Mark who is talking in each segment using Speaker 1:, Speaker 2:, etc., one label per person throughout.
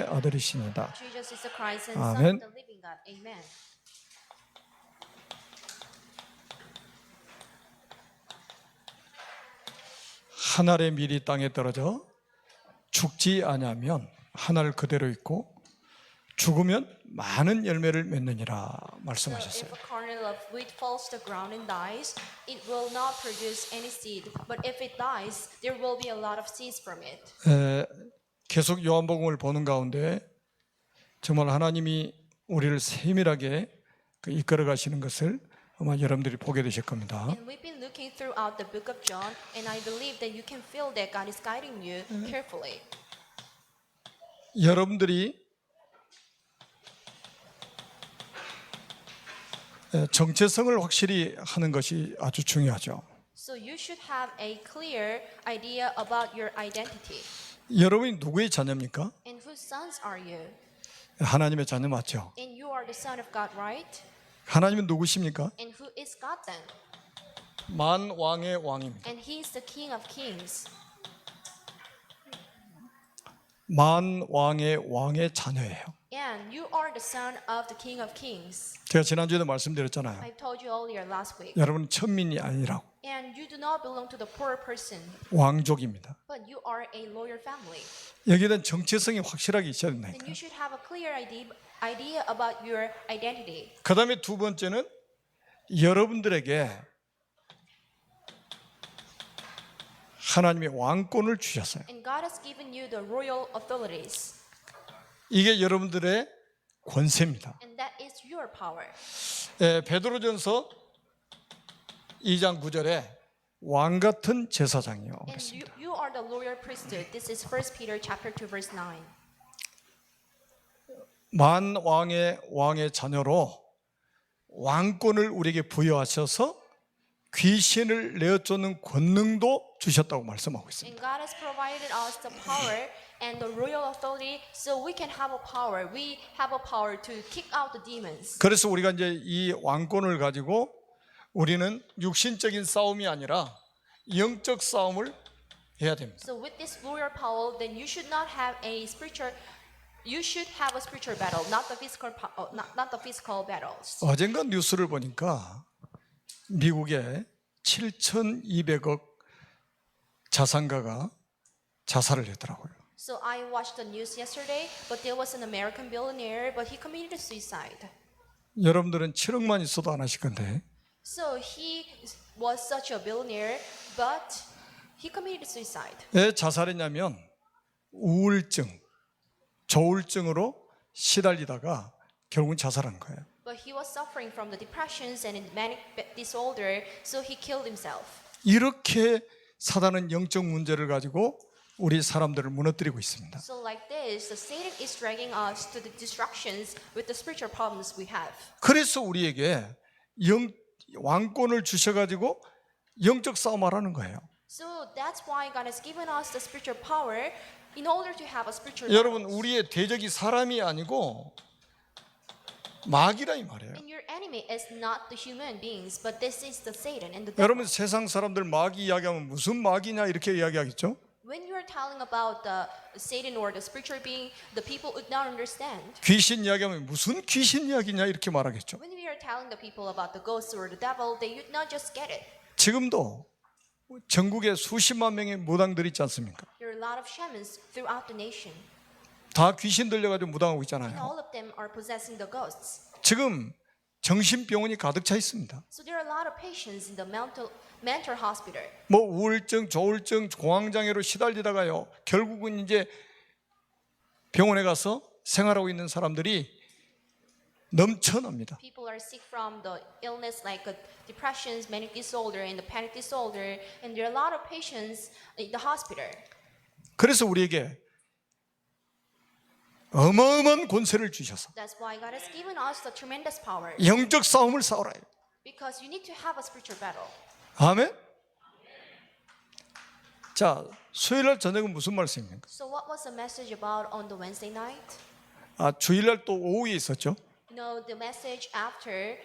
Speaker 1: 아들이십니다.
Speaker 2: Jesus is the Christ and Son
Speaker 1: 아멘.
Speaker 2: of the living God. Amen.
Speaker 1: 한 알의 밀이 땅에 떨어져 죽지 아니하면 한 알 그대로 있고 죽으면 많은 열매를 맺느니라
Speaker 2: So
Speaker 1: 말씀하셨어요.
Speaker 2: if a kernel of wheat falls to the ground and dies, it will not produce any seed. But if it dies, there will be a lot of seeds from it.
Speaker 1: 계속 요한복음을 보는 가운데 정말 하나님이 우리를 세밀하게 이끌어 가시는 것을 아마 여러분들이 보게 되실 겁니다.
Speaker 2: And we've been looking throughout the book of John, and I believe that you can feel that God is guiding you carefully.
Speaker 1: 여러분들이 정체성을 확실히 하는 것이 아주 중요하죠.
Speaker 2: So you should have a clear idea about your identity.
Speaker 1: 여러분이 누구의 자녀입니까?
Speaker 2: And whose sons are you?
Speaker 1: 하나님의 자녀 맞죠?
Speaker 2: And you are the son of God, right?
Speaker 1: 하나님은 누구십니까?
Speaker 2: And who is God then?
Speaker 1: 만왕의 왕입니다.
Speaker 2: And He is the King of Kings.
Speaker 1: 만왕의 왕의 자녀예요.
Speaker 2: And you are the son of the King of Kings.
Speaker 1: 제가 지난주에도 말씀드렸잖아요.
Speaker 2: I told you earlier last week.
Speaker 1: 여러분은 천민이 아니라고.
Speaker 2: And you do not belong to the poor person,
Speaker 1: 왕족입니다.
Speaker 2: but you are a loyal family.
Speaker 1: 여기에 대한 정체성이 확실하게 있어야
Speaker 2: And
Speaker 1: 된다니까요.
Speaker 2: you should have a clear idea about your identity.
Speaker 1: 그 다음에 두 번째는 여러분들에게 하나님의 왕권을 주셨어요.
Speaker 2: And God has given you the royal authorities.
Speaker 1: 이게 여러분들의 권세입니다.
Speaker 2: And that is your power.
Speaker 1: 베드로전서 2장 9절에 왕 같은 제사장이요.
Speaker 2: And you are the loyal priesthood. This is 1 Peter chapter 2 verse 9.
Speaker 1: 왕의 자녀로 왕권을 우리에게 부여하셔서 귀신을 내어쫓는 권능도 주셨다고 말씀하고 있습니다.
Speaker 2: And God has provided us the power and the royal authority so we can have a power. We have a power to kick out the demons.
Speaker 1: 그래서 우리가 이제 이 왕권을 가지고 우리는 육신적인 싸움이 아니라 영적 싸움을 해야 됩니다.
Speaker 2: So with this royal power, then you should not have a spiritual. You should have a spiritual battle, not the physical, not the physical battles.
Speaker 1: 어젠가 뉴스를 보니까 미국에 7,200억 자산가가 자살을 했더라고요.
Speaker 2: So I watched the news yesterday, but there was an American billionaire, but he committed suicide.
Speaker 1: 여러분들은 7억만 있어도 안 하실 건데
Speaker 2: So he was such a billionaire, but he committed suicide.
Speaker 1: 왜 자살했냐면 우울증, 조울증으로 시달리다가 결국은 자살한 거예요.
Speaker 2: But he was suffering from the depressions and manic disorder, so he killed himself.
Speaker 1: 이렇게 사단은 영적 문제를 가지고 우리 사람들을 무너뜨리고 있습니다.
Speaker 2: So like this, the Satan is dragging us to the distractions with the spiritual problems we have.
Speaker 1: 그래서 우리에게 왕권을 주셔가지고 영적 싸움하라는 거예요.
Speaker 2: So that's why God has given us the spiritual power in order to have a spiritual
Speaker 1: 여러분
Speaker 2: battles.
Speaker 1: 우리의 대적이 사람이 아니고 마귀라 이 말이에요.
Speaker 2: And your enemy is not the human beings, but this is the Satan and the devil.
Speaker 1: 여러분 세상 사람들 마귀 이야기하면 무슨 마귀냐 이렇게 이야기하겠죠?
Speaker 2: When you are telling about the Satan or the spiritual being, the people would not understand.
Speaker 1: 귀신 이야기하면 무슨 귀신 이야기냐 이렇게 말하겠죠.
Speaker 2: When we are telling the people about the ghosts or the devil, they would not just get it.
Speaker 1: 지금도 전국에 수십만 명의 무당들이 있지 않습니까?
Speaker 2: There are a lot of shamans throughout the nation,
Speaker 1: 다 귀신 들려가지고 무당하고
Speaker 2: and
Speaker 1: 있잖아요.
Speaker 2: all of them are possessing the ghosts.
Speaker 1: 지금 정신병원이 가득 차 있습니다.
Speaker 2: So there are a lot of patients in the mental hospital.
Speaker 1: 뭐 우울증, 조울증, 공황장애로 시달리다가요. 결국은 이제 병원에 가서 생활하고 있는 사람들이 넘쳐납니다.
Speaker 2: People are sick from the illness like depressions, manic disorder, and the panic disorder, and there are a lot of patients in the hospital.
Speaker 1: 그래서 우리에게 어마어마한 권세를 주셔서
Speaker 2: That's why God has given us the tremendous power.
Speaker 1: 영적 싸움을 싸우라.
Speaker 2: Because you need to have a spiritual battle.
Speaker 1: 아멘. 자, 수요일날 저녁은 무슨 말씀입니까?
Speaker 2: So what was the message about on the Wednesday night?
Speaker 1: 주일날 또 오후에 있었죠.
Speaker 2: You know, the message after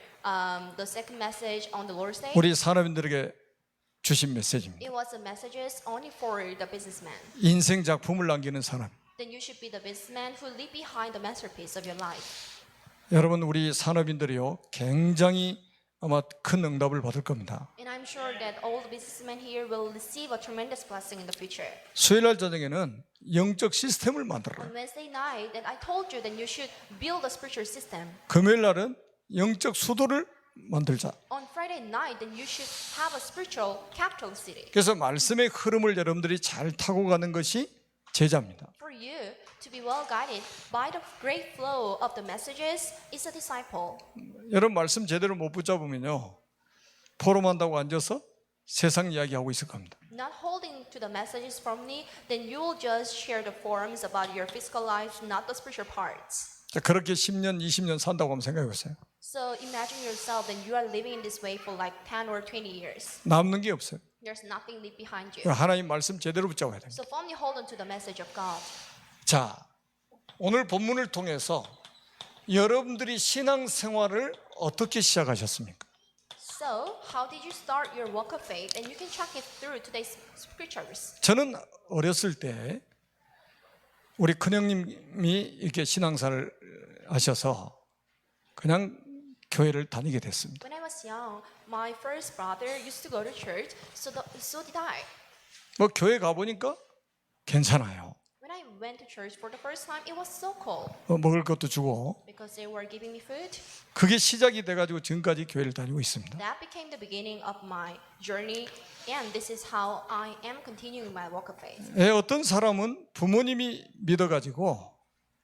Speaker 2: the second message on the Lord's Day,
Speaker 1: 우리 산업인들에게 주신 메시지입니다.
Speaker 2: it was the messages only for the businessman.
Speaker 1: 인생 작품을 남기는 사람.
Speaker 2: then you should be the businessman who leave behind the masterpiece of your life.
Speaker 1: 여러분 우리 산업인들이요 굉장히 아마 큰 응답을 받을 겁니다.
Speaker 2: And I'm sure that all the businessmen here will receive a tremendous blessing in the future.
Speaker 1: 수요일날 저녁에는 영적 시스템을 만들어라.
Speaker 2: On Wednesday night, that I told you that you should build a spiritual system.
Speaker 1: 금요일날은 영적 수도를 만들자.
Speaker 2: On Friday night, then you should have a spiritual capital city.
Speaker 1: 그래서 말씀의 흐름을 여러분들이 잘 타고 가는 것이 제자입니다.
Speaker 2: For you to be well guided by the great flow of the messages is a disciple.
Speaker 1: 여러분 말씀 제대로 못 붙잡으면요 포럼한다고 앉아서 세상 이야기하고 있을 겁니다.
Speaker 2: Not holding to the messages from me, then you will just share the forums about your physical life, not the spiritual parts.
Speaker 1: 자, 그렇게 10년, 20년 산다고 한번 생각해 보세요.
Speaker 2: So imagine yourself that you are living in this way for like 10 or 20 years.
Speaker 1: 남는 게 없어요.
Speaker 2: There's nothing left behind you.
Speaker 1: 하나님 말씀 제대로 붙잡아야 됩니다.
Speaker 2: So firmly hold on to the message of God.
Speaker 1: 자, 오늘 본문을 통해서 여러분들이 신앙생활을 어떻게 시작하셨습니까?
Speaker 2: So how did you start your walk of faith? And you can check it through today's scriptures.
Speaker 1: 저는 어렸을 때 우리 큰형님이 이렇게 신앙사를 하셔서 그냥 교회를 다니게 됐습니다.
Speaker 2: When I was young, my first brother used to go to church, so did I.
Speaker 1: 뭐 교회 가보니까 괜찮아요.
Speaker 2: When I went to church for the first time, it was so cold
Speaker 1: 먹을 것도 주고
Speaker 2: because they were giving me food.
Speaker 1: 그게 시작이 돼가지고 지금까지 교회를 다니고 있습니다.
Speaker 2: That became the beginning of my journey, and this is how I am continuing my walk of faith.
Speaker 1: 어떤 사람은 부모님이 믿어가지고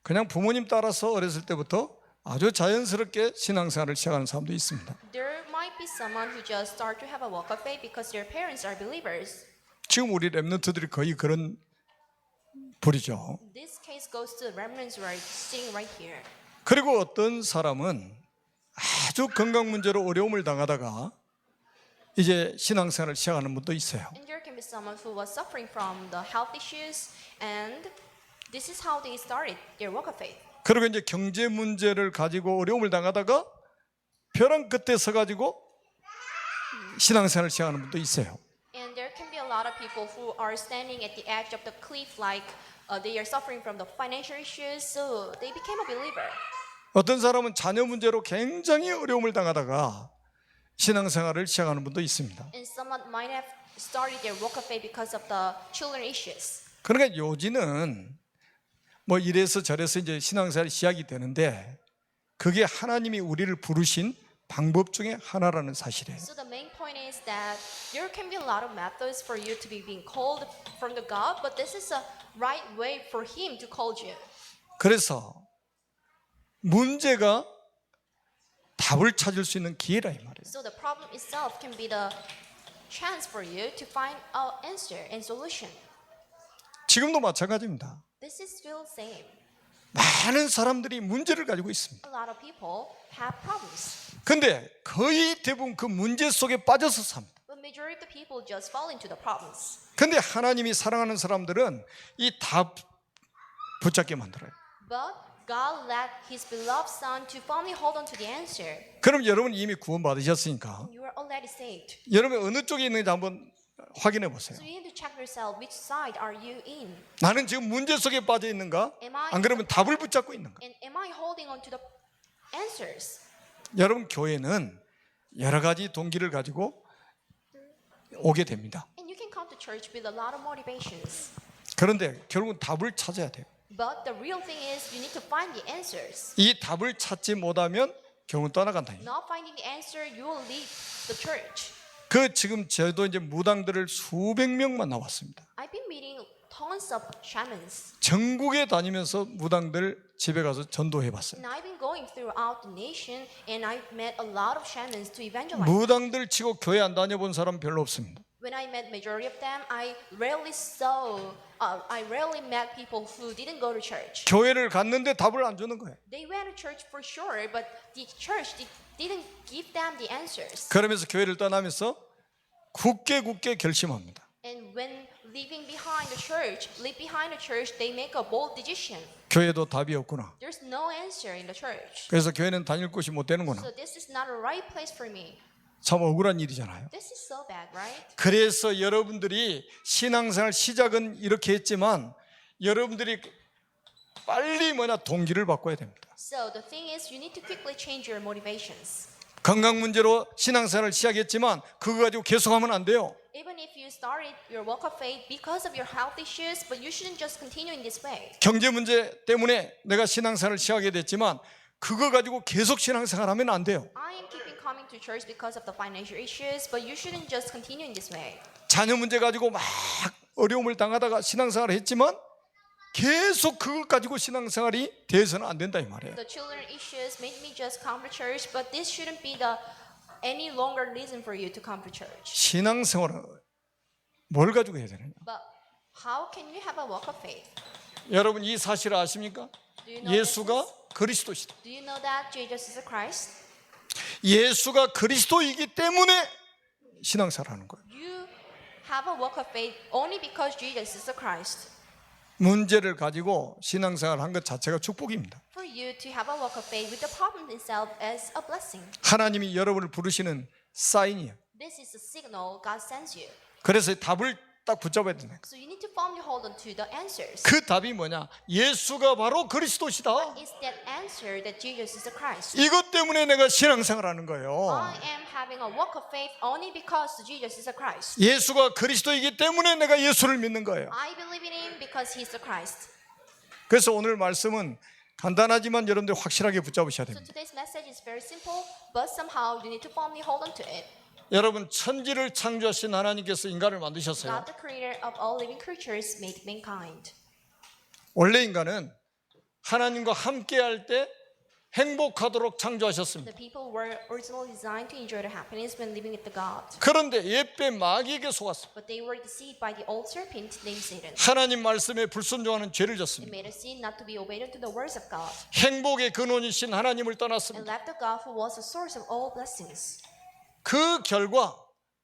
Speaker 1: 그냥 부모님 따라서 어렸을 때부터 아주 자연스럽게 신앙생활을 시작하는 사람도 있습니다.
Speaker 2: There might be someone who just start to have a walk of faith because their parents are believers.
Speaker 1: 지금 우리 렘넌트들이 거의 그런 부리죠.
Speaker 2: This case goes to the remnants who are sitting right here.
Speaker 1: 그리고 어떤 사람은 아주 건강 문제로 어려움을 당하다가 이제 신앙생활을 시작하는 분도 있어요.
Speaker 2: And there can be someone who was suffering from the health issues, and this is how they started their walk of faith.
Speaker 1: 그리고 이제 경제 문제를 가지고 어려움을 당하다가 벼랑 끝에 서가지고 신앙생활을 시작하는 분도 있어요.
Speaker 2: And there can be a lot of people who are standing at the edge of the cliff, like they are suffering from the financial issues, so they became a believer.
Speaker 1: 어떤 사람은 자녀 문제로 굉장히 어려움을 당하다가 신앙생활을 시작하는 분도 있습니다.
Speaker 2: And someone might have started their walk of faith because of the children issues.
Speaker 1: 그러니까 요지는 뭐 이래서 저래서 이제 신앙생활이 시작이 되는데 그게 하나님이 우리를 부르신 방법 중에 하나라는 사실이에요.
Speaker 2: So the main point is that there can be a lot of methods for you to be being called from the God, but this is a right way for Him to call you.
Speaker 1: 그래서 문제가 답을 찾을 수 있는 기회라 이 말이에요.
Speaker 2: So the problem itself can be the chance for you to find an answer and solution.
Speaker 1: 지금도 마찬가지입니다.
Speaker 2: This is still the same.
Speaker 1: 많은 사람들이 문제를 가지고 있습니다.
Speaker 2: A lot of people have problems,
Speaker 1: 근데 거의 대부분 그 문제 속에 빠져서 삽니다.
Speaker 2: but majority of the people just fall into the problems.
Speaker 1: 근데 하나님이 사랑하는 사람들은 이 답 붙잡게 만들어요.
Speaker 2: But God led His beloved Son to firmly hold on to the answer.
Speaker 1: 그럼 여러분 이미 구원 받으셨으니까
Speaker 2: You are already saved.
Speaker 1: 여러분 어느 쪽에 있는지 한번 확인해 보세요.
Speaker 2: So you need to check yourself. Which side are you in?
Speaker 1: 나는 지금 문제 속에 빠져 있는가? 안 그러면 답을 붙잡고 있는가?
Speaker 2: And am I holding on to the answers?
Speaker 1: 여러분 교회는 여러 가지 동기를 가지고 오게 됩니다.
Speaker 2: And you can come to church with a lot of motivations.
Speaker 1: 그런데 결국은 답을 찾아야 돼요.
Speaker 2: But the real thing is you need to find the answers.
Speaker 1: 이 답을 찾지 못하면 결국은 떠나간다.
Speaker 2: Not finding the answer, you will leave the church.
Speaker 1: 그 지금 저도 이제 무당들을 수백 명만 나왔습니다.
Speaker 2: I've been meeting tons of shamans.
Speaker 1: 전국에 다니면서 무당들 집에 가서 전도해 봤어요.
Speaker 2: And I've been going throughout the nation, and I've met a lot of shamans to evangelize.
Speaker 1: 무당들 치고 교회 안 다녀본 사람 별로 없습니다.
Speaker 2: When I met majority of them, I rarely met people who didn't go to church.
Speaker 1: 교회를 갔는데 답을 안 주는 거예요.
Speaker 2: They went to church for sure, but the church didn't give them the answers.
Speaker 1: 그러면서 교회를 떠나면서 굳게 결심합니다.
Speaker 2: And when leave behind the church, they make a bold decision.
Speaker 1: 교회도 답이 없구나.
Speaker 2: There's no answer in the church.
Speaker 1: 그래서 교회는 다닐 곳이 못 되는구나.
Speaker 2: So this is not a right place for me.
Speaker 1: 참 억울한 일이잖아요.
Speaker 2: This is so bad, right?
Speaker 1: 그래서 여러분들이 신앙생활 시작은 이렇게 했지만 여러분들이 빨리 동기를 바꿔야 됩니다.
Speaker 2: So the thing is, you need to quickly change your motivations.
Speaker 1: 건강 문제로 신앙생활을 시작했지만 그거 가지고 계속하면 안 돼요.
Speaker 2: Even if you started your walk of faith because of your health issues, but you shouldn't just continue in this way.
Speaker 1: 경제 문제 때문에 내가 신앙생활을 시작하게 됐지만 그거 가지고 계속 신앙생활하면 안 돼요.
Speaker 2: I am keeping coming to church because of the financial issues, but you shouldn't just continue in this way.
Speaker 1: 자녀 문제 가지고 막 어려움을 당하다가 신앙생활을 했지만 계속 그것 가지고 신앙생활이 돼서는 안 된다 이 말이에요.
Speaker 2: The children issues made me just come to church, but this shouldn't be the any longer reason for you to come to church.
Speaker 1: 신앙생활은 뭘 가지고 해야 되느냐?
Speaker 2: But how can you have a walk of faith?
Speaker 1: 여러분 이 사실을 아십니까?
Speaker 2: Do you know
Speaker 1: 예수가 그리스도시다.
Speaker 2: Do you know that Jesus is a Christ?
Speaker 1: 예수가 그리스도이기 때문에 신앙생활하는 거예요.
Speaker 2: You have a walk of faith only because Jesus is a Christ.
Speaker 1: 문제를 가지고 신앙생활 한 것 자체가 축복입니다.
Speaker 2: For you to have a walk of faith with the problem itself as a blessing.
Speaker 1: 하나님이 여러분을 부르시는 사인이에요.
Speaker 2: This is a signal God sends you.
Speaker 1: 그래서 답을 딱 붙잡아야 되는 거예요.
Speaker 2: So you need to firmly hold on to the answers.
Speaker 1: 그 답이 뭐냐? 예수가 바로 그리스도시다.
Speaker 2: Is that answer that Jesus is a Christ?
Speaker 1: 이것 때문에 내가 신앙생활하는 거예요.
Speaker 2: I am having a walk of faith only because Jesus is a Christ.
Speaker 1: 예수가 그리스도이기 때문에 내가 예수를 믿는 거예요.
Speaker 2: I believe in Him because He's the Christ.
Speaker 1: 그래서 오늘 말씀은 간단하지만 여러분들 확실하게 붙잡으셔야
Speaker 2: So
Speaker 1: 됩니다.
Speaker 2: today's message is very simple, but somehow you need to firmly hold on to it.
Speaker 1: 여러분 천지를 창조하신 하나님께서 인간을 만드셨어요.
Speaker 2: God, the creator of all living creatures, made mankind.
Speaker 1: 원래 인간은 하나님과 함께할 때 행복하도록 창조하셨습니다.
Speaker 2: The people were originally designed to enjoy their happiness when living with the God.
Speaker 1: 그런데 옛배 마귀에게 속았습니다.
Speaker 2: But they were deceived by the old serpent named Satan.
Speaker 1: 하나님 말씀에 불순종하는 죄를
Speaker 2: It
Speaker 1: 졌습니다.
Speaker 2: made a sin not to be obedient to the words of God
Speaker 1: 행복의 근원이신 하나님을
Speaker 2: and
Speaker 1: 떠났습니다.
Speaker 2: left the God who was the source of all blessings.
Speaker 1: 그 결과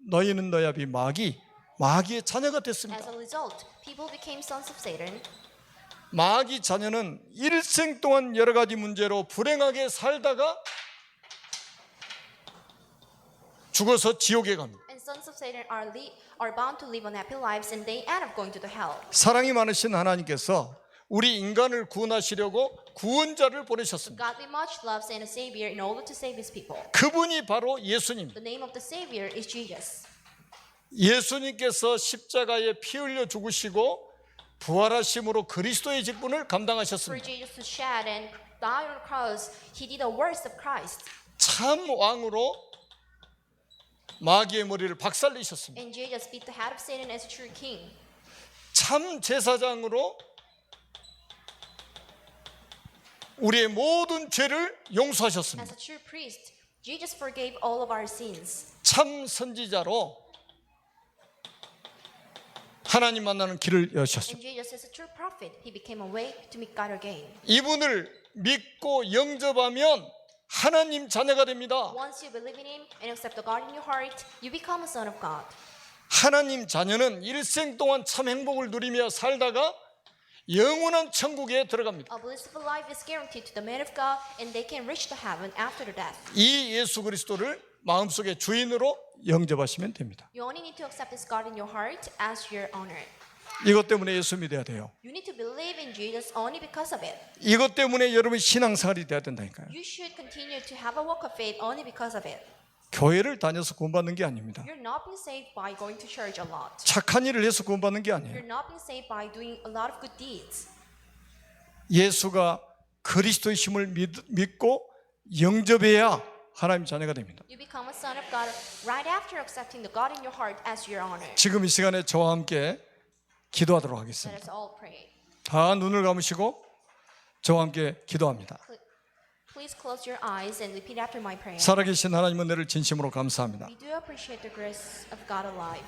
Speaker 1: 너희는 너야비 마귀의 자녀가
Speaker 2: As
Speaker 1: 됐습니다.
Speaker 2: a result, people became sons of Satan.
Speaker 1: 마귀 자녀는 일생 동안 여러 가지 문제로 불행하게 살다가 죽어서 지옥에 갑니다.
Speaker 2: And sons of Satan are bound to live unhappy lives and they end up going to the hell.
Speaker 1: 사랑이 많으신 하나님께서 우리 인간을 구원하시려고 구원자를 보내셨습니다.
Speaker 2: God with much loves and a savior in order to save his people.
Speaker 1: 그분이 바로 예수님입니다.
Speaker 2: The name of the savior is Jesus.
Speaker 1: 예수님께서 십자가에 피 흘려 죽으시고 부활하심으로 그리스도의 직분을
Speaker 2: For
Speaker 1: 감당하셨습니다.
Speaker 2: Jesus to shed and die on the cross, he did the works of Christ.
Speaker 1: 참 왕으로 마귀의 머리를 박살내셨습니다.
Speaker 2: And Jesus beat the head of Satan as a true king.
Speaker 1: 참 제사장으로 우리의 모든 죄를
Speaker 2: As
Speaker 1: 용서하셨습니다.
Speaker 2: a true priest, Jesus forgave all of our sins.
Speaker 1: 참 선지자로 하나님 만나는 길을 여셨습니다.
Speaker 2: And Jesus as a true prophet, he became a way to meet God again.
Speaker 1: 이분을 믿고 영접하면 하나님 자녀가 됩니다.
Speaker 2: Once you believe in him and accept the God in your heart, you become a son of God.
Speaker 1: 하나님 자녀는 일생 동안 참 행복을 누리며 살다가 영원한 천국에 들어갑니다.
Speaker 2: A blissful life is guaranteed to the man of God, and they can reach the heaven after the death.
Speaker 1: 이 예수 그리스도를 마음속에 주인으로 영접하시면 됩니다.
Speaker 2: You only need to accept this God in your heart as your owner.
Speaker 1: 이것 때문에 예수 믿어야 돼요.
Speaker 2: You need to believe in Jesus only because of it.
Speaker 1: 이것 때문에 여러분 신앙생활이 돼야 된다니까요.
Speaker 2: You should continue to have a walk of faith only because of it.
Speaker 1: 교회를 다녀서 구원받는 게 아닙니다.
Speaker 2: You're not being saved by going to church a lot.
Speaker 1: 착한 일을 해서 구원받는 게 아니에요.
Speaker 2: You're not being saved by doing a lot of good deeds.
Speaker 1: 예수가 그리스도이심을 믿고 영접해야 하나님 자녀가 됩니다.
Speaker 2: You become a son of God right after accepting the God in your heart as your owner.
Speaker 1: 지금 이 시간에 저와 함께 기도하도록
Speaker 2: Let
Speaker 1: 하겠습니다.
Speaker 2: us all pray.
Speaker 1: 다 눈을 감으시고 저와 함께 기도합니다.
Speaker 2: Please close your eyes and repeat after my prayer.
Speaker 1: 살아계신 하나님 은혜를 진심으로 감사합니다.
Speaker 2: We do appreciate the grace of God alive.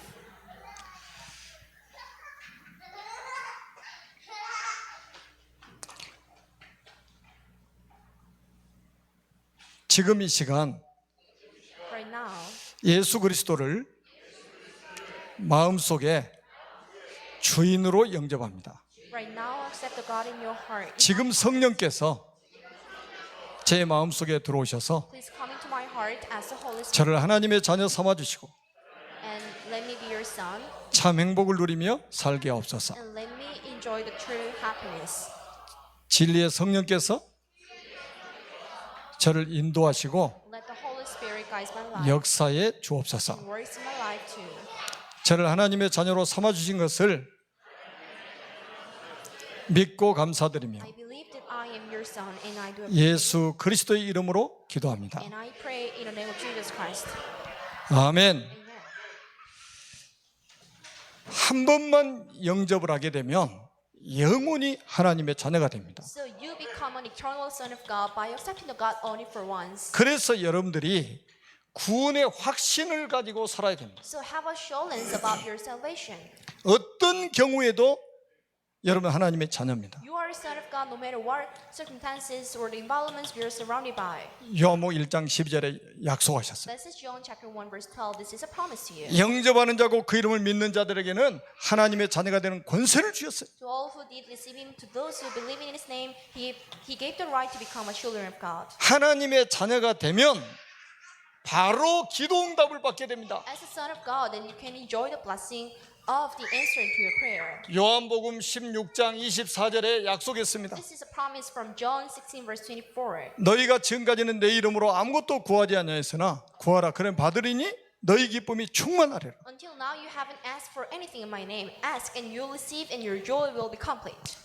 Speaker 1: 지금 이 시간
Speaker 2: Right now,
Speaker 1: 예수 그리스도를 마음속에 주인으로 영접합니다.
Speaker 2: right now, accept the God in your heart.
Speaker 1: 지금 성령께서 제 마음속에 들어오셔서
Speaker 2: Please come into my heart as the Holy Spirit
Speaker 1: 저를 하나님의 자녀 삼아 주시고
Speaker 2: and let me be your son
Speaker 1: 참 행복을 누리며 살게 하옵소서.
Speaker 2: and let me enjoy the true happiness.
Speaker 1: 진리의 성령께서 저를 인도하시고
Speaker 2: Let the Holy Spirit guide my life
Speaker 1: 역사에 주옵소서.
Speaker 2: and works in my life too.
Speaker 1: 저를 하나님의 자녀로 삼아주신 것을 믿고 감사드리며
Speaker 2: I believe that I am your son and I do
Speaker 1: 예수 그리스도의 이름으로 기도합니다.
Speaker 2: and I pray in the name of Jesus Christ.
Speaker 1: 아멘.
Speaker 2: Amen.
Speaker 1: 한 번만 영접을 하게 되면 영원히 하나님의 자녀가 됩니다.
Speaker 2: So you become an eternal son of God by accepting the God only for once.
Speaker 1: 그래서 여러분들이 구원의 확신을 가지고 살아야 됩니다.
Speaker 2: So have assurance about your salvation.
Speaker 1: 어떤 경우에도 여러분 하나님의 자녀입니다.
Speaker 2: You are a son of God no matter what circumstances or the environments you're surrounded by.
Speaker 1: 요한복음 1장 12절에 약속하셨어요.
Speaker 2: This is John chapter 1 verse 12. This is a promise to you.
Speaker 1: 영접하는 자고 그 이름을 믿는 자들에게는 하나님의 자녀가 되는 권세를 주셨어요.
Speaker 2: To all who did receive him, to those who believe in his name, he gave the right to become a children of God.
Speaker 1: 하나님의 자녀가 되면 바로 기도 응답을 받게 됩니다.
Speaker 2: As a son of God, then you can enjoy the blessing of the answer to your prayer.
Speaker 1: 요한복음 16장 24절에 약속했습니다.
Speaker 2: This is a promise from John 16 verse 24.
Speaker 1: 너희가 지금까지는 내 이름으로 아무것도 구하지 아니하였으나 구하라 그럼 받으리니 너희 기쁨이 충만하리라.
Speaker 2: Until now you haven't asked for anything in my name. Ask and you'll receive and your joy will be complete.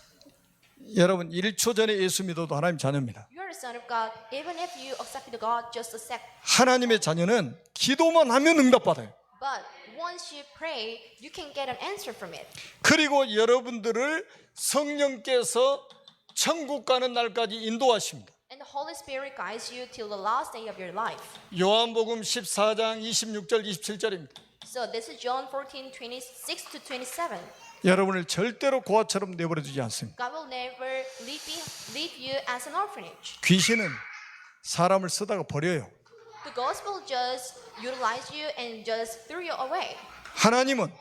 Speaker 1: 여러분 1초 전에 예수 믿어도 하나님 자녀입니다.
Speaker 2: You are a son of God even if you accepted God just a sec.
Speaker 1: 하나님의 자녀는 기도만 하면 응답받아요.
Speaker 2: But once you pray, you can get an answer from it.
Speaker 1: 그리고 여러분들을 성령께서 천국 가는 날까지 인도하십니다.
Speaker 2: And the Holy Spirit guides you till the last day of your life.
Speaker 1: 요한복음 14장 26절 27절입니다.
Speaker 2: So this is John 14, 26 to 27.
Speaker 1: 여러분을 절대로 고아처럼 내버려 두지 않습니다.
Speaker 2: God will never leave you as an orphanage.
Speaker 1: 귀신은 사람을 쓰다가 버려요.
Speaker 2: The gospel just utilize you and just threw you away.
Speaker 1: 하나님은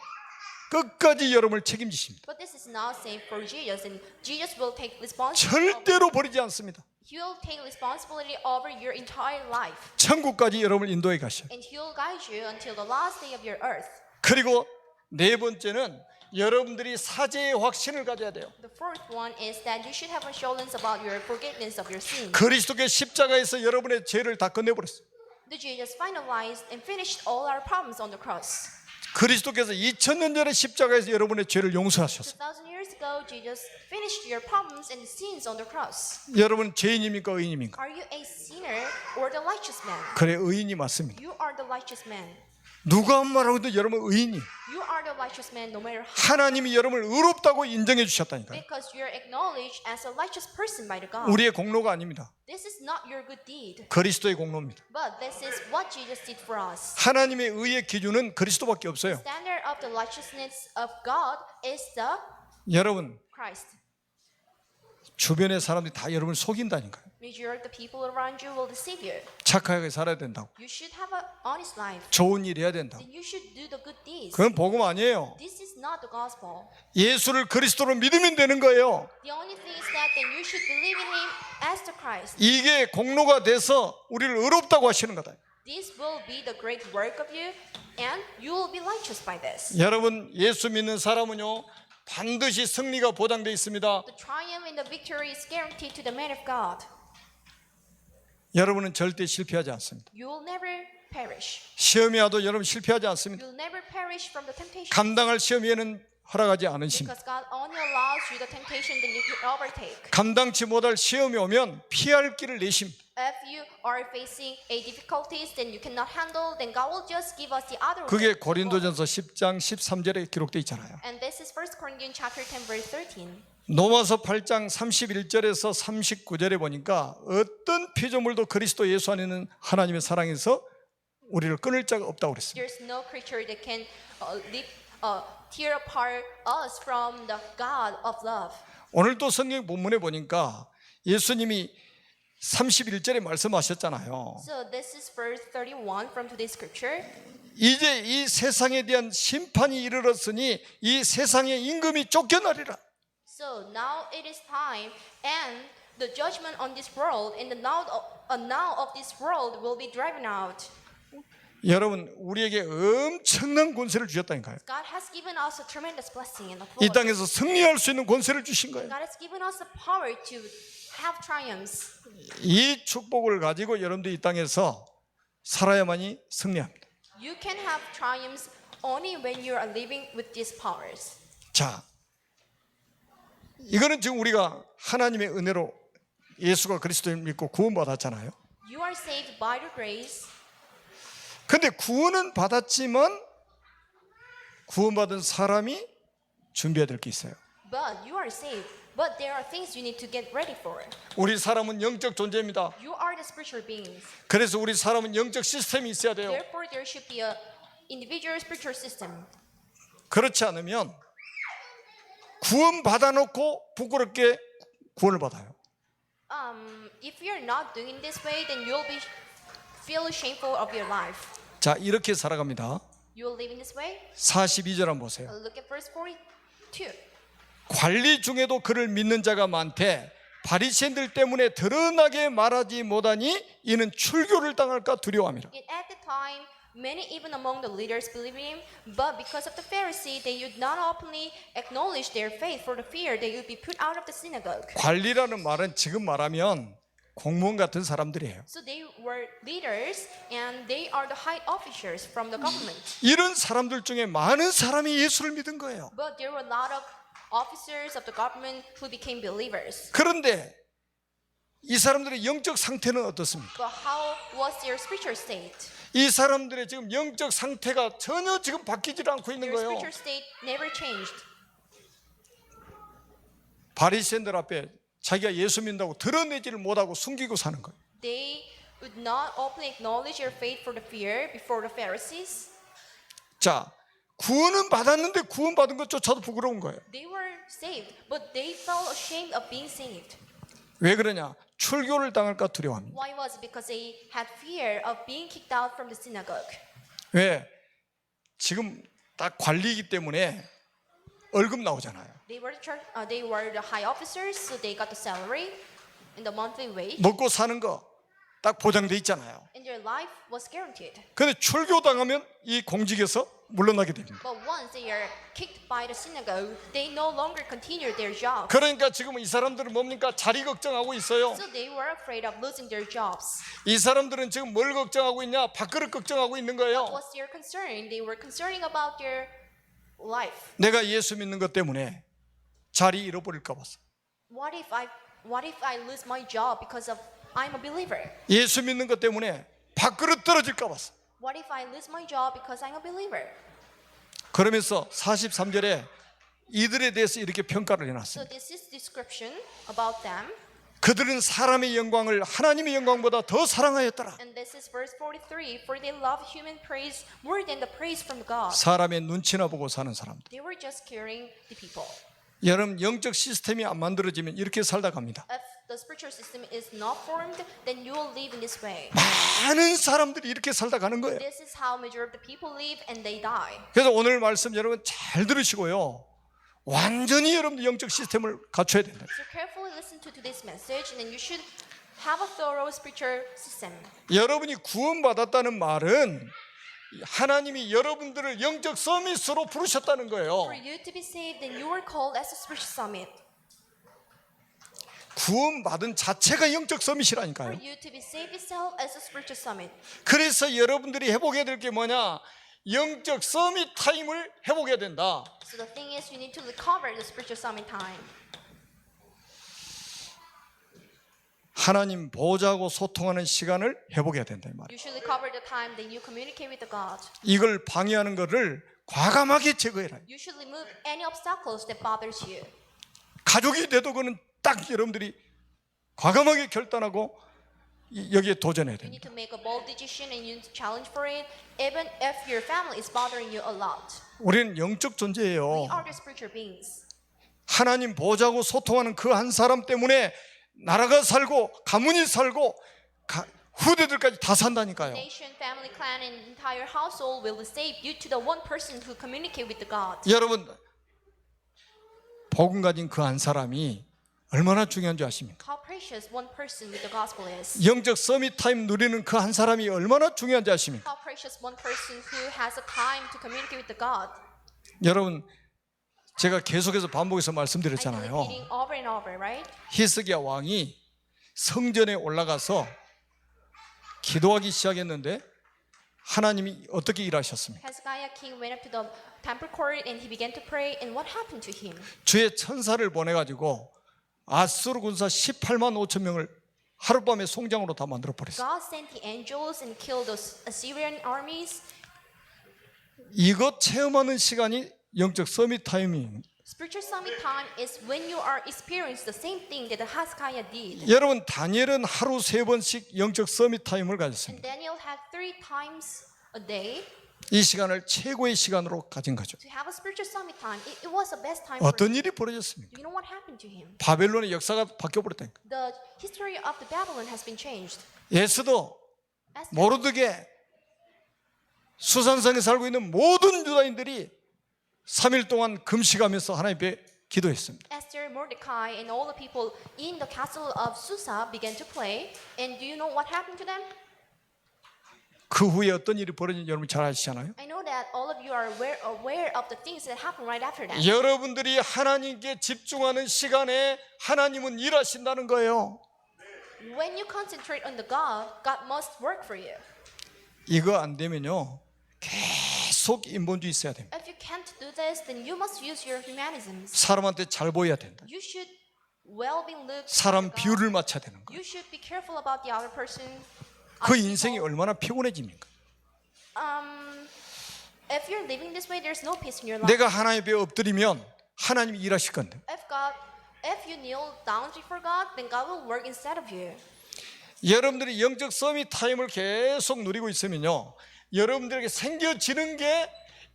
Speaker 1: 끝까지 여러분을 책임지십니다.
Speaker 2: But this is not same for Jesus, and Jesus will take responsibility.
Speaker 1: 절대로 버리지 않습니다.
Speaker 2: He will take responsibility over your entire life,
Speaker 1: 천국까지 여러분을 인도해 가셔요.
Speaker 2: and He will guide you until the last day of your earth.
Speaker 1: 그리고 네 번째는 여러분들이 사죄의 확신을 가져야 돼요.
Speaker 2: The fourth one is that you should have assurance about your forgiveness of your sins.
Speaker 1: 그리스도께 십자가에서 여러분의 죄를 다 끝내버렸어요.
Speaker 2: The Jesus finalized and finished all our problems on the cross.
Speaker 1: 그리스도께서 2000년 전에 십자가에서 여러분의 죄를 용서하셨어요.
Speaker 2: 2000 years ago, Jesus finished your problems and sins on the cross.
Speaker 1: 여러분 죄인입니까 의인입니까?
Speaker 2: Are you a sinner or the righteous man?
Speaker 1: 그래 의인이 맞습니다.
Speaker 2: You are the righteous man.
Speaker 1: 누가 한 말하고도 여러분 의인이
Speaker 2: You are the righteous man no matter how.
Speaker 1: 하나님이 여러분을 의롭다고 인정해 주셨다니까요.
Speaker 2: Because you're acknowledged as a righteous person by the God.
Speaker 1: 우리의 공로가 아닙니다.
Speaker 2: This is not your good deed,
Speaker 1: 그리스도의 공로입니다.
Speaker 2: but this is what Jesus did for us.
Speaker 1: 하나님의 의의 기준은 그리스도밖에 없어요.
Speaker 2: Standard of the righteousness of God is the
Speaker 1: 여러분
Speaker 2: Christ.
Speaker 1: 주변의 사람들이 다 여러분을 속인다니까요.
Speaker 2: Majority of the people around you will deceive you.
Speaker 1: 착하게 살아야 된다고.
Speaker 2: You should have an honest life.
Speaker 1: 좋은 일 해야 된다고.
Speaker 2: Then you should do the good deeds.
Speaker 1: 그건 복음 아니에요.
Speaker 2: This is not the gospel.
Speaker 1: 예수를 그리스도로 믿으면 되는 거예요.
Speaker 2: The only thing is that then you should believe in Him as the Christ.
Speaker 1: 이게 공로가 돼서 우리를 의롭다고 하시는 거다.
Speaker 2: This will be the great work of you, and you will be righteous by this.
Speaker 1: 여러분 예수 믿는 사람은요 반드시 승리가 보장되어 있습니다.
Speaker 2: The triumph and the victory is guaranteed to the man of God.
Speaker 1: 여러분은 절대 실패하지 않습니다.
Speaker 2: You will never perish.
Speaker 1: 시험이 와도 여러분 실패하지 않습니다.
Speaker 2: You will never perish from the temptation.
Speaker 1: 감당할 시험에는 허락하지 않으십니다.
Speaker 2: Because God only allows you the temptation that you can overtake.
Speaker 1: 감당치 못할 시험이 오면 피할 길을 내십니다.
Speaker 2: If you are facing a difficulties that you cannot handle, then God will just give us the other way.
Speaker 1: 그게 고린도전서 10장 13절에 기록되어 있잖아요.
Speaker 2: And this is 1 Corinthians chapter 10 verse 13.
Speaker 1: 로마서 8장 31절에서 39절에 보니까 어떤 피조물도 그리스도 예수 안에 있는 하나님의 사랑에서 우리를 끊을 자가 없다고 그랬어요.
Speaker 2: There's no creature that can tear apart us from the God of love.
Speaker 1: 오늘도 성경 본문에 보니까 예수님이 31절에 말씀하셨잖아요.
Speaker 2: So this is verse 31 from today's scripture.
Speaker 1: 이제 이 세상에 대한 심판이 이르렀으니 이 세상의 임금이 쫓겨나리라.
Speaker 2: So now it is time, and the judgment on this world and the now of this world will be driven out.
Speaker 1: 여러분, 우리에게 엄청난 권세를 주셨다니까요.
Speaker 2: God has given us a tremendous blessing and
Speaker 1: 이
Speaker 2: authority.
Speaker 1: 땅에서 승리할 수 있는 권세를 주신 거예요.
Speaker 2: God has given us the power to have triumphs.
Speaker 1: 이 축복을 가지고 여러분들이 이 땅에서 살아야만이 승리합니다.
Speaker 2: You can have triumphs only when you are living with these powers.
Speaker 1: 자, 이거는 지금 우리가 하나님의 은혜로 예수가 그리스도를 믿고 구원받았잖아요.
Speaker 2: You are saved by the grace.
Speaker 1: 근데 구원은 받았지만 구원받은 사람이 준비해야 될 게 있어요.
Speaker 2: But you are saved. But there are things you need to get ready for.
Speaker 1: 우리 사람은 영적 존재입니다.
Speaker 2: You are the spiritual beings.
Speaker 1: 그래서 우리 사람은 영적 시스템이 있어야 돼요.
Speaker 2: Therefore, there should be a individual spiritual system.
Speaker 1: 그렇지 않으면 구원 받아놓고 부끄럽게 구원을 받아요.
Speaker 2: If you're not doing this way, then you'll be feel shameful of your life.
Speaker 1: 자, 이렇게 살아갑니다.
Speaker 2: You'll live in this way.
Speaker 1: 42절 한번 보세요.
Speaker 2: Look at verse 42.
Speaker 1: 관리 중에도 그를 믿는 자가 많되 바리새인들 때문에 드러나게 말하지 못하니 이는 출교를 당할까 두려워함이라.
Speaker 2: Yet at the time, many even among the leaders believed in him, but because of the Pharisee, they would not openly acknowledge their faith for the fear they would be put out of the synagogue.
Speaker 1: 관리라는 말은 지금 말하면 공무원 같은 사람들이에요.
Speaker 2: So they were leaders, and they are the high officers from the government.
Speaker 1: 이런 사람들 중에 많은 사람이 예수를 믿은 거예요.
Speaker 2: But there were a lot of officers of the government who became believers.
Speaker 1: 그런데 이 사람들의 영적 상태는 어떻습니까?
Speaker 2: But how was their spiritual state?
Speaker 1: 이 사람들의 지금 영적 상태가 전혀 지금 바뀌질 않고 있는
Speaker 2: Their
Speaker 1: 거예요.
Speaker 2: spiritual state never changed.
Speaker 1: 바리새인들 앞에 자기가 예수 믿는다고 드러내지를 못하고 숨기고 사는 거예요.
Speaker 2: They would not openly acknowledge their faith for the fear before the Pharisees.
Speaker 1: 자, 구원은 받았는데 구원받은 것조차도 부끄러운 거예요.
Speaker 2: They were saved, but they felt ashamed of being saved.
Speaker 1: 왜 그러냐? 출교를 당할까 두려워합니다.
Speaker 2: Why was it? Because they had fear of being kicked out from the synagogue.
Speaker 1: 왜? 지금 딱 관리이기 때문에 월급 나오잖아요.
Speaker 2: They were the high officers, so they got the salary and the monthly wage,
Speaker 1: 먹고 사는 거 딱 보장돼 있잖아요.
Speaker 2: and their life was guaranteed.
Speaker 1: 근데 출교 당하면 이 공직에서 물러나게 됩니다.
Speaker 2: But once they are kicked by the synagogue, they no longer continue their job.
Speaker 1: 그러니까 지금 이 사람들은 뭡니까? 자리 걱정하고 있어요.
Speaker 2: So they were afraid of losing their jobs.
Speaker 1: 이 사람들은 지금 뭘 걱정하고 있냐? 밥그릇 걱정하고 있는 거예요.
Speaker 2: What's their concern? They were concerning about their life.
Speaker 1: 내가 예수 믿는 것 때문에 자리 잃어버릴까 봐서.
Speaker 2: What if I lose my job because of I'm a believer?
Speaker 1: 예수 믿는 것 때문에 밥그릇 떨어질까 봐서.
Speaker 2: What if I lose my job because I'm a believer?
Speaker 1: 그러면서 43절에 이들에 대해서 이렇게 평가를
Speaker 2: So
Speaker 1: 해놨어요.
Speaker 2: this is description about them,
Speaker 1: 그들은 사람의 영광을 하나님의 영광보다 더 사랑하였더라.
Speaker 2: and this is verse 43. For they love human praise more than the praise from God.
Speaker 1: 사람의 눈치나 보고 사는 사람들.
Speaker 2: They were just caring the people.
Speaker 1: 여러분, 영적 시스템이 안 만들어지면 이렇게 살다 갑니다.
Speaker 2: If the spiritual system is not formed, then you will live in this way.
Speaker 1: 많은 사람들이 이렇게 살다 가는 거예요.
Speaker 2: This is how majority of the people live, and they die.
Speaker 1: 그래서 오늘 말씀 여러분 잘 들으시고요. 완전히 여러분들 영적 시스템을 갖춰야 된다.
Speaker 2: So carefully listen to this message, and then you should have a thorough spiritual system.
Speaker 1: 여러분이 구원받았다는 말은 하나님이 여러분들을 영적 서밋으로 부르셨다는 거예요.
Speaker 2: For you to be saved, then you are called as a spiritual summit.
Speaker 1: 구원받은 자체가 영적
Speaker 2: For
Speaker 1: 서밋이라니까요.
Speaker 2: you to be saved itself as a spiritual summit.
Speaker 1: 그래서 여러분들이 회복해야 될 게 뭐냐? 영적 서밋 타임을 회복해야 된다.
Speaker 2: So the thing is, you need to recover the spiritual summit time.
Speaker 1: 하나님 보좌하고 소통하는 시간을 회복해야 된다 이 말이에요.
Speaker 2: You should recover the time that you communicate with the God.
Speaker 1: 이걸 방해하는 것을 과감하게 제거해라.
Speaker 2: You should remove any obstacles that bothers you.
Speaker 1: 가족이 돼도 그는 딱 여러분들이 과감하게 결단하고 여기에 도전해야
Speaker 2: You need
Speaker 1: 됩니다.
Speaker 2: to make a bold decision and you need to challenge for it, even if your family is bothering you a lot.
Speaker 1: 우리는 영적
Speaker 2: We
Speaker 1: 존재예요.
Speaker 2: are the spiritual beings.
Speaker 1: 하나님 보좌하고 소통하는 그 한 사람 때문에 나라가 살고 가문이 살고 후대들까지 다 산다니까요.
Speaker 2: Nation, family, clan, and entire household will be saved due to the one person who communicate with the God.
Speaker 1: 여러분, 복음 가진 그 한 사람이 얼마나 중요한 줄 아십니까?
Speaker 2: How precious one person with the gospel is.
Speaker 1: 영적 서밋 타임 누리는 그 한 사람이 얼마나 중요한지 아십니까?
Speaker 2: How precious one person who has a time to communicate with the God.
Speaker 1: 여러분, 제가 계속해서 반복해서
Speaker 2: I've been
Speaker 1: 말씀드렸잖아요.
Speaker 2: repeating over and over, right?
Speaker 1: 히스기야 왕이 성전에 올라가서 기도하기 시작했는데 하나님이 어떻게 일하셨습니까?
Speaker 2: Hezekiah king went up to the temple court and he began to pray. And what happened to him?
Speaker 1: 주의 천사를 보내가지고 아수르 군사 18만 5천 명을 하룻밤에 송장으로 다 만들어 버렸어요.
Speaker 2: God sent the angels and killed those Assyrian armies.
Speaker 1: 이것 체험하는 시간이 영적 서밋 타임입니다.
Speaker 2: Spiritual summit time is when you are experiencing the same thing that the Hezekiah did.
Speaker 1: 여러분, 다니엘은 하루 3번씩 영적 서밋 타임을
Speaker 2: And
Speaker 1: 가졌습니다.
Speaker 2: Daniel had 3 times a day
Speaker 1: 이 시간을 최고의 시간으로 가진 거죠.
Speaker 2: to have a spiritual summit time. It was the best time for
Speaker 1: 어떤
Speaker 2: him.
Speaker 1: 일이 벌어졌습니까?
Speaker 2: Do you know what happened to him?
Speaker 1: 바벨론의 역사가 바뀌어버렸다니까.
Speaker 2: The history of the Babylon has been changed.
Speaker 1: 예수도
Speaker 2: Esther,
Speaker 1: 모르드게 수산성에 살고 있는 모든 유다인들이 3일 동안 금식하면서 하나님께 기도했습니다.
Speaker 2: Esther, Mordecai, and all the people in the castle of Susa began to pray. And do you know what happened to them?
Speaker 1: 그 후에 어떤 일이 벌어진지 여러분 잘 아시잖아요.
Speaker 2: I know that all of you are aware of the things that happened right after that.
Speaker 1: 여러분들이 하나님께 집중하는 시간에 하나님은 일하신다는 거예요.
Speaker 2: When you concentrate on the God, God must work for you.
Speaker 1: 이거 안 되면요 계속 인본주의 있어야 됩니다.
Speaker 2: If you can't do this, then you must use your humanisms.
Speaker 1: 사람한테 잘 보여야 된다.
Speaker 2: You should well be looked.
Speaker 1: 사람
Speaker 2: at God.
Speaker 1: 비율을 맞춰야 되는 거예요.
Speaker 2: You should be careful about the other person.
Speaker 1: 그 인생이 얼마나 피곤해집니까?
Speaker 2: If you're living this way, there's no peace in your life.
Speaker 1: 내가 하나님 앞에 엎드리면 하나님이 일하실 건데
Speaker 2: If you kneel down before God, then God will work instead of you.
Speaker 1: 여러분들이 영적 서밋 타임을 계속 누리고 있으면요 여러분들에게 생겨지는 게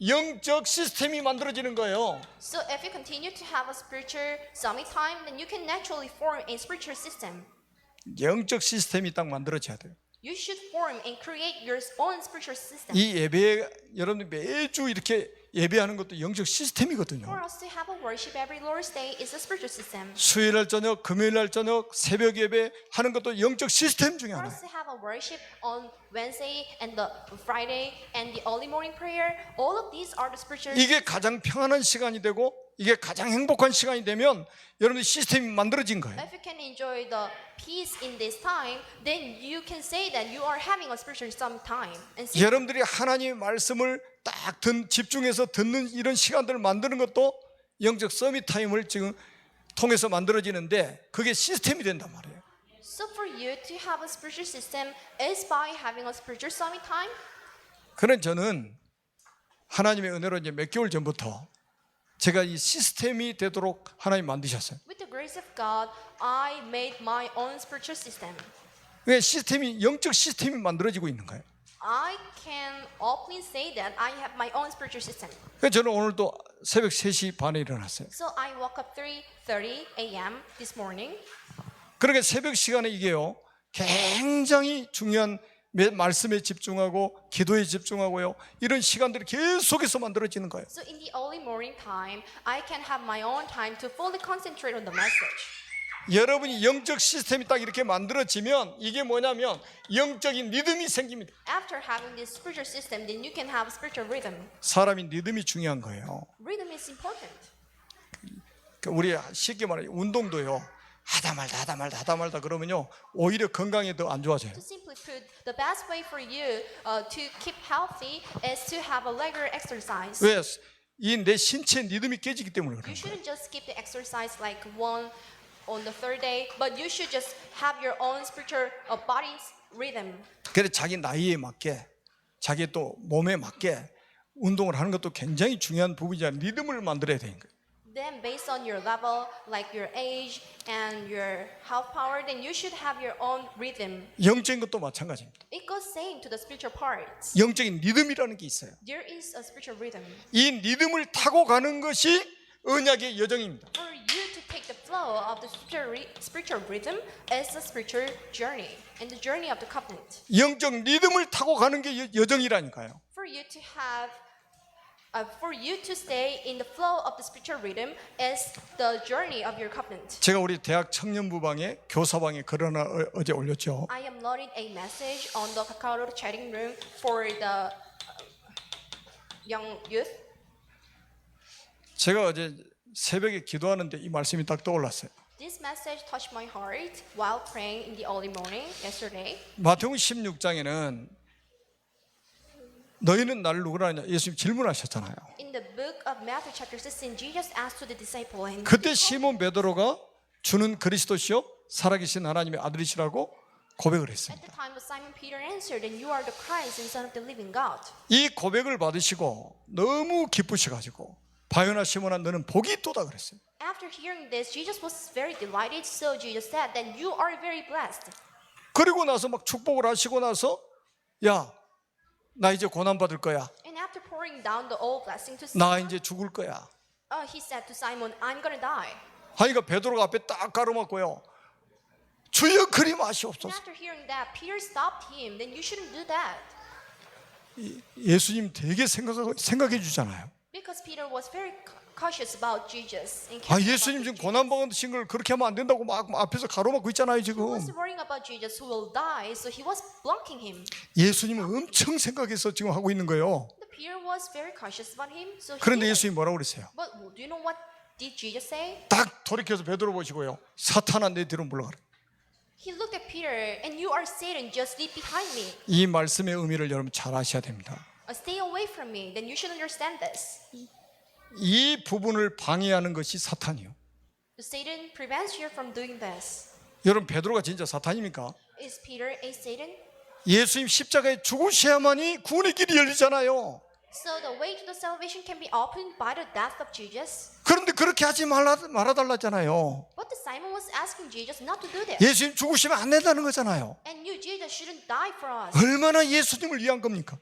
Speaker 1: 영적 시스템이 만들어지는 거예요.
Speaker 2: So if you continue to have a spiritual summit time, then you can naturally form a spiritual system.
Speaker 1: 영적 시스템이 딱 만들어져야 돼요.
Speaker 2: You should form and create your own spiritual system.
Speaker 1: 이 예배 여러분들 매주 이렇게 예배하는 것도 영적 시스템이거든요.
Speaker 2: For us to have a worship every Lord's Day is a spiritual system.
Speaker 1: 수요일 날 저녁, 금요일 날 저녁, 새벽 예배 하는 것도 영적 시스템 중에
Speaker 2: For
Speaker 1: 하나예요.
Speaker 2: us to have a worship on Wednesday and the Friday and the early morning prayer, all of these are the spiritual.
Speaker 1: 이게 가장 평안한 시간이 되고 이게 가장 행복한 시간이 되면 여러분들 시스템이 만들어진 거예요.
Speaker 2: If you can enjoy the peace in this time, then you can say that you are having a spiritual summit time. And since
Speaker 1: 여러분들이 하나님의 말씀을 딱 집중해서 듣는 이런 시간들을 만드는 것도 영적 서밋 타임을 지금 통해서 만들어지는데 그게 시스템이 된단 말이에요.
Speaker 2: So for you to have a spiritual system is by having a spiritual summit time.
Speaker 1: 그런 저는 하나님의 은혜로 이제 몇 개월 전부터 제가 이 시스템이 되도록 하나님 만드셨어요.
Speaker 2: With the grace of God, I made my own spiritual system.
Speaker 1: 왜 시스템이 영적 시스템이 만들어지고 있는 거예요.
Speaker 2: I can openly say that I have my own spiritual system.
Speaker 1: 그래서 저는 오늘도 새벽 3시 반에 일어났어요.
Speaker 2: So I woke up 3:30 a.m. this morning.
Speaker 1: 그러니까 새벽 시간에 이게요 굉장히 중요한 말씀에 집중하고 기도에 집중하고요 이런 시간들이 계속해서 만들어지는 거예요.
Speaker 2: So in the early morning time, I can have my own time to fully concentrate on the message.
Speaker 1: 여러분이 영적 시스템이 딱 이렇게 만들어지면 이게 뭐냐면 영적인 리듬이 생깁니다.
Speaker 2: After having this spiritual system, then you can have spiritual rhythm.
Speaker 1: 사람이 리듬이 중요한 거예요.
Speaker 2: Rhythm is important.
Speaker 1: 우리 쉽게 말해 운동도요 하다 말다 그러면요 오히려 건강에 더 안 좋아져요.
Speaker 2: To simply put, the best way for you to keep healthy is to have a regular exercise.
Speaker 1: 왜? 이 내 신체 리듬이 깨지기 때문에
Speaker 2: You
Speaker 1: 그런 거예요.
Speaker 2: shouldn't just skip the exercise like one on the third day, but you should just have your own spiritual body's rhythm.
Speaker 1: 그래서 자기 나이에 맞게 자기 또 몸에 맞게 운동을 하는 것도 굉장히 중요한 부분이잖아요. 리듬을 만들어야 되는 거예요.
Speaker 2: Then based on your level, like your age and your health power, then you should have your own rhythm.
Speaker 1: 영적인 것도 마찬가지입니다.
Speaker 2: It goes same to the spiritual parts.
Speaker 1: 영적인 리듬이라는 게 있어요.
Speaker 2: There is a spiritual rhythm.
Speaker 1: 이 리듬을 타고 가는 것이 언약의 여정입니다.
Speaker 2: For you to take the flow of the spiritual rhythm is the spiritual journey and the journey of the covenant.
Speaker 1: 영적 리듬을 타고 가는 게 여정이라니까요.
Speaker 2: For you to have For you to stay in the flow of the spiritual rhythm is the journey of your covenant.
Speaker 1: 제가 우리 대학 청년부방에 교사방에 글 하나 어제 올렸죠.
Speaker 2: I am loading a message on the Kakao chatting room for the young youth.
Speaker 1: 제가 어제 새벽에 기도하는데 이 말씀이 딱 떠올랐어요.
Speaker 2: This message touched my heart while praying in the early morning yesterday.
Speaker 1: 마태복음 16장에는 너희는 나를 누구라 하냐 예수님 질문하셨잖아요.
Speaker 2: In the book of Matthew chapter 16, Jesus asked to the disciple, and
Speaker 1: 그때 시몬 베드로가 주는 그리스도시요 살아계신 하나님의 아들이시라고 고백을
Speaker 2: at
Speaker 1: 했습니다.
Speaker 2: the time of Simon Peter answered, and you are the Christ and Son of the living God.
Speaker 1: 이 고백을 받으시고 너무 기쁘셔가지고 바요나 시몬아 너는 복이 있도다 그랬어요.
Speaker 2: After hearing this, Jesus was very delighted. So Jesus said, then you are very blessed.
Speaker 1: 그리고 나서 막 축복을 하시고 나서 야 나 이제 고난 받을 거야.
Speaker 2: And after pouring down the old blessing to
Speaker 1: 나
Speaker 2: Simon,
Speaker 1: 이제 죽을 거야.
Speaker 2: he said to Simon, I'm gonna die.
Speaker 1: 하니까 베드로가 앞에 딱 가로막고요. 주여 그리
Speaker 2: And
Speaker 1: 마시옵소서.
Speaker 2: after hearing that, Peter stopped him. Then you shouldn't do that.
Speaker 1: 예수님 되게 생각해 주잖아요.
Speaker 2: Because Peter was very cautious about Jesus. And
Speaker 1: 아
Speaker 2: careful
Speaker 1: 예수님
Speaker 2: about
Speaker 1: 지금
Speaker 2: Jesus.
Speaker 1: 고난 받으신 걸 그렇게 하면 안 된다고 막 앞에서 가로막고 있잖아요
Speaker 2: He
Speaker 1: 지금.
Speaker 2: was worrying about Jesus who will die, so he was blocking him.
Speaker 1: 예수님은 엄청 생각해서 지금 하고 있는 거예요.
Speaker 2: But Peter was very cautious about him, so he
Speaker 1: 그런데
Speaker 2: did it.
Speaker 1: 예수님이 뭐라고 그랬어요?
Speaker 2: But do you know what did Jesus say?
Speaker 1: 딱 돌이켜서 베드로 보시고요. 사탄아 내 뒤로 물러가라.
Speaker 2: He looked at Peter, and you are Satan, just leave behind me.
Speaker 1: 이 말씀의 의미를 여러분 잘 아셔야 됩니다.
Speaker 2: Stay away from me. Then you should understand this.
Speaker 1: 이 부분을 방해하는 것이 사탄이요.
Speaker 2: Satan prevents you from doing this.
Speaker 1: 여러분 베드로가 진짜 사탄입니까?
Speaker 2: Is Peter a Satan?
Speaker 1: 예수님 십자가에 죽으셔야만이 구원의 길이 열리잖아요.
Speaker 2: So the way to the salvation can be opened by the death of Jesus.
Speaker 1: 그런데 그렇게 하지 말아달라잖아요.
Speaker 2: But the Simon was asking Jesus not to do this.
Speaker 1: 예수님 죽으시면 안 된다는 거잖아요.
Speaker 2: And you, Jesus, shouldn't die for us.
Speaker 1: 얼마나 예수님을 위한 겁니까?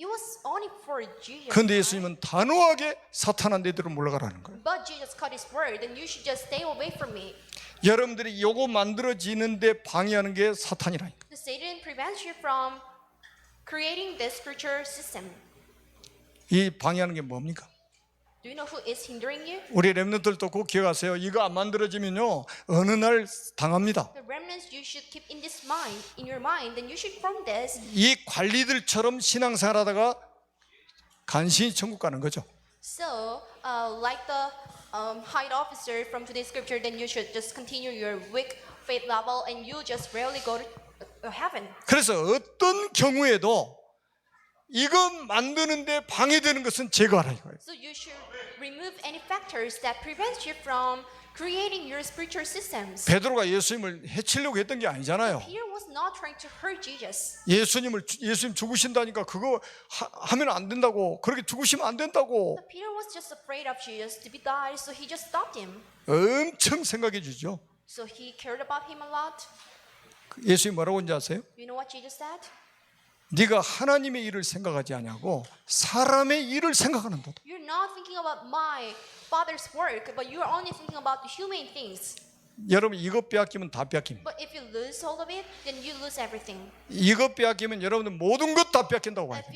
Speaker 2: It was only for Jesus.
Speaker 1: 그런데 예수님은 단호하게 사탄아 내 뒤로 물러가라는 거예요.
Speaker 2: But Jesus cut his word, then you should just stay away from me.
Speaker 1: 여러분들이 요거 만들어지는데 방해하는 게 사탄이라니까.
Speaker 2: The Satan prevents you from creating this spiritual system.
Speaker 1: 이 방해하는 게 뭡니까?
Speaker 2: Do you know who is hindering you?
Speaker 1: 우리 랩런트들도 꼭 기억하세요. 이거 안 만들어지면요 어느 날 당합니다.
Speaker 2: The remnants you should keep in this mind, in your mind, then you should from this.
Speaker 1: 이 관리들처럼 신앙생활하다가 간신히 천국 가는 거죠.
Speaker 2: So, like the high officer from today's scripture, then you should just continue your weak faith level, and you just rarely go to heaven.
Speaker 1: 그래서 어떤 경우에도 이거 만드는데 방해되는 것은 제거하라 이거예요.
Speaker 2: So you should remove any factors that prevent you from creating your spiritual systems.
Speaker 1: 베드로가 예수님을 해치려고 했던 게 아니잖아요.
Speaker 2: Peter was not trying to hurt Jesus.
Speaker 1: 예수님 죽으신다니까 그거 하면 안 된다고 그렇게 죽으시면 안 된다고
Speaker 2: But Peter was just afraid of Jesus to be died, so he just stopped him.
Speaker 1: 엄청 생각해 주죠.
Speaker 2: So he cared about him a lot.
Speaker 1: 예수님 뭐라고 했는지 아세요?
Speaker 2: You know what Jesus said?
Speaker 1: 네가 하나님의 일을 생각하지 아니하고 사람의 일을 생각하는도다.
Speaker 2: You're not thinking about my Father's work, but you are only thinking about the human things.
Speaker 1: 여러분 이것 빼앗기면 다 빼앗깁니다.
Speaker 2: But if you lose hold of it, then you lose everything.
Speaker 1: 이것 빼앗기면 여러분들 모든 것 다 뺏긴다고 봐야 돼요.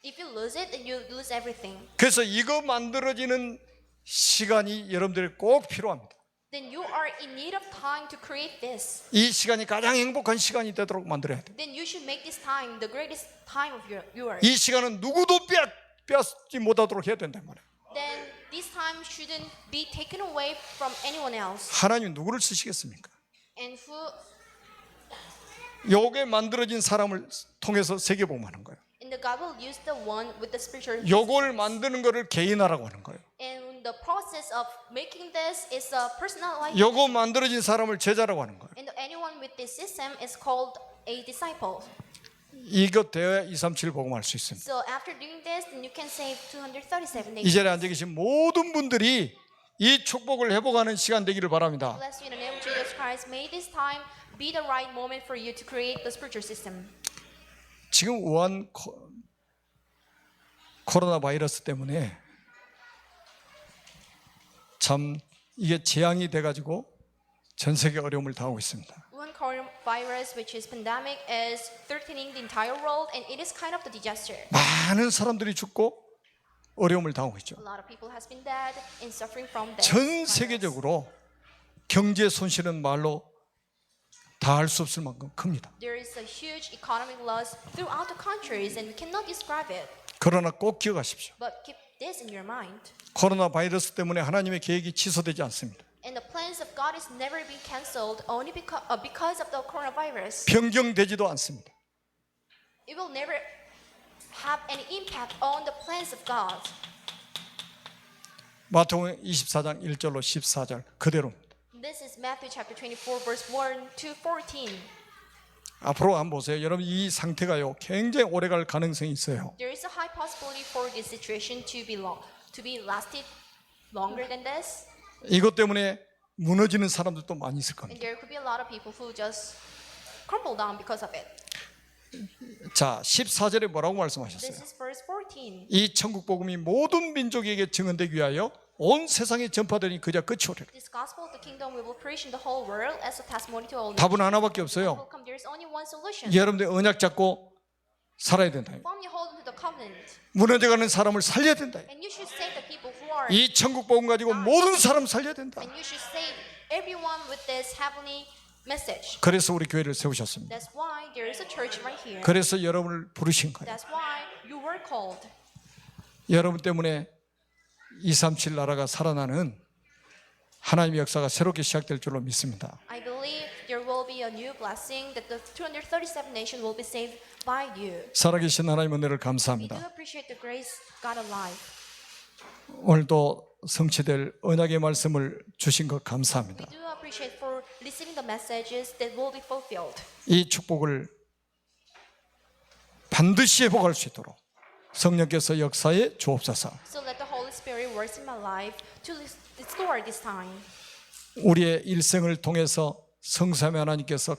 Speaker 2: If you lose it, then you lose everything.
Speaker 1: 그래서 이거 만들어지는 시간이 여러분들이 꼭 필요합니다.
Speaker 2: Then you are in need of time to create this.
Speaker 1: 이 시간이 가장 행복한 시간이 되도록 만들어야 돼요.
Speaker 2: Then you should make this time the greatest time of yours.
Speaker 1: 이 시간은 누구도 빼앗지 못하도록 해야 된단 말이에요.
Speaker 2: Then this time shouldn't be taken away from anyone else.
Speaker 1: 하나님 누구를 쓰시겠습니까?
Speaker 2: And who
Speaker 1: 요게 만들어진 사람을 통해서 세계복음하는 거예요.
Speaker 2: and the God will use the one with the spiritual.
Speaker 1: 요걸 만드는 거를 개인화라고 하는 거예요.
Speaker 2: And the process of making this is a personalized.
Speaker 1: 요거 만들어진 사람을 제자라고 하는 거예요.
Speaker 2: And anyone with this system is called a disciple.
Speaker 1: 이것 되어야 237 복음할 수 있습니다.
Speaker 2: So after doing this, then you can save 237
Speaker 1: 이
Speaker 2: days.
Speaker 1: 자리에 앉아 계신 모든 분들이 이 축복을 회복하는 시간 되기를 바랍니다.
Speaker 2: Bless you in the name of Jesus Christ. May this time be the right moment for you to create the spiritual system.
Speaker 1: 지금 우한 코로나 바이러스 때문에 참 이게 재앙이 돼가지고 전 세계 어려움을 당하고 있습니다.
Speaker 2: One coronavirus, which is pandemic, is threatening the entire world, and it is kind of the disaster.
Speaker 1: 많은 사람들이 죽고 어려움을 당하고 있죠.
Speaker 2: A lot of people has been dead and suffering from that.
Speaker 1: 전 세계적으로 경제 손실은 말로 다 할 수 없을 만큼 큽니다.
Speaker 2: There is a huge economic loss throughout the countries and we cannot describe it.
Speaker 1: 그러나 꼭 기억하십시오.
Speaker 2: But keep this in your mind.
Speaker 1: 코로나 바이러스 때문에 하나님의 계획이 취소되지 않습니다.
Speaker 2: And the plans of God is never been cancelled only because of the coronavirus.
Speaker 1: 변경되지도 않습니다.
Speaker 2: It will never have any impact on the plans of God.
Speaker 1: 마태복음 24장 1절로 14절 그대로입니다.
Speaker 2: This is Matthew chapter 24 verse 1 to 14.
Speaker 1: 앞으로 한번 보세요. 여러분 이 상태가요 굉장히 오래갈 가능성이 있어요.
Speaker 2: There is a high possibility for this situation to be lasted longer than this.
Speaker 1: 이것 때문에 무너지는 사람들도 많이 있을 겁니다.
Speaker 2: And there could be a lot of people who just crumble down because of it.
Speaker 1: 자, 14절에 뭐라고
Speaker 2: This
Speaker 1: 말씀하셨어요?
Speaker 2: is verse 14.
Speaker 1: 이 천국 복음이 모든 민족에게 증언되기 위하여 온 세상에 전파되니 그자 끝이 오리라.
Speaker 2: This gospel of the kingdom we will preach in the whole world as a testimony to all nations.
Speaker 1: 답은 하나밖에 없어요.
Speaker 2: Will come. There is only one solution.
Speaker 1: 여러분들 언약 잡고 살아야 된다.
Speaker 2: Firmly hold on to the covenant.
Speaker 1: 무너져가는 사람을 살려야 된다.
Speaker 2: And you should save the people who are.
Speaker 1: 이 천국 복음 가지고 모든 사람 살려야 된다.
Speaker 2: And you should save everyone with this heavenly message.
Speaker 1: 그래서 우리 교회를 세우셨습니다.
Speaker 2: That's why there is a church right here.
Speaker 1: 그래서 여러분을 부르신 거예요.
Speaker 2: That's why you were called.
Speaker 1: 여러분 때문에 237 나라가 살아나는 하나님의 역사가 새롭게 시작될 줄로 믿습니다.
Speaker 2: I believe there will be a new blessing that the 237 nation will be saved by you.
Speaker 1: 살아계신 하나님 은혜를
Speaker 2: We do
Speaker 1: 감사합니다.
Speaker 2: appreciate the grace God alive.
Speaker 1: 오늘도 성취될 언약의 말씀을 주신 것 감사합니다.
Speaker 2: We do appreciate for receiving the messages that will be fulfilled.
Speaker 1: 이 축복을 반드시 회복할 수 있도록 성령께서 역사에 주옵소서.
Speaker 2: So let the Holy Spirit works in my life to restore this time.
Speaker 1: 우리의 일생을 통해서 성삼위 하나님께서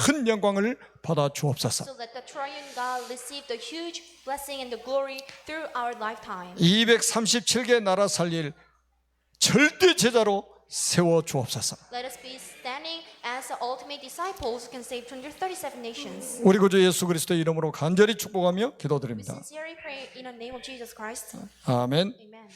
Speaker 1: 큰 영광을 받아 주옵소서.
Speaker 2: So let the triune God receive the huge blessing and the glory through our lifetime.
Speaker 1: 237개 나라 살릴 절대 제자로 세워 주옵소서.
Speaker 2: Let us be standing as the ultimate disciples who can save 237 nations.
Speaker 1: 우리 구주 예수 그리스도의 이름으로 간절히 축복하며
Speaker 2: We
Speaker 1: 기도드립니다.
Speaker 2: sincerely pray in the name of Jesus Christ.
Speaker 1: 아멘.
Speaker 2: Amen.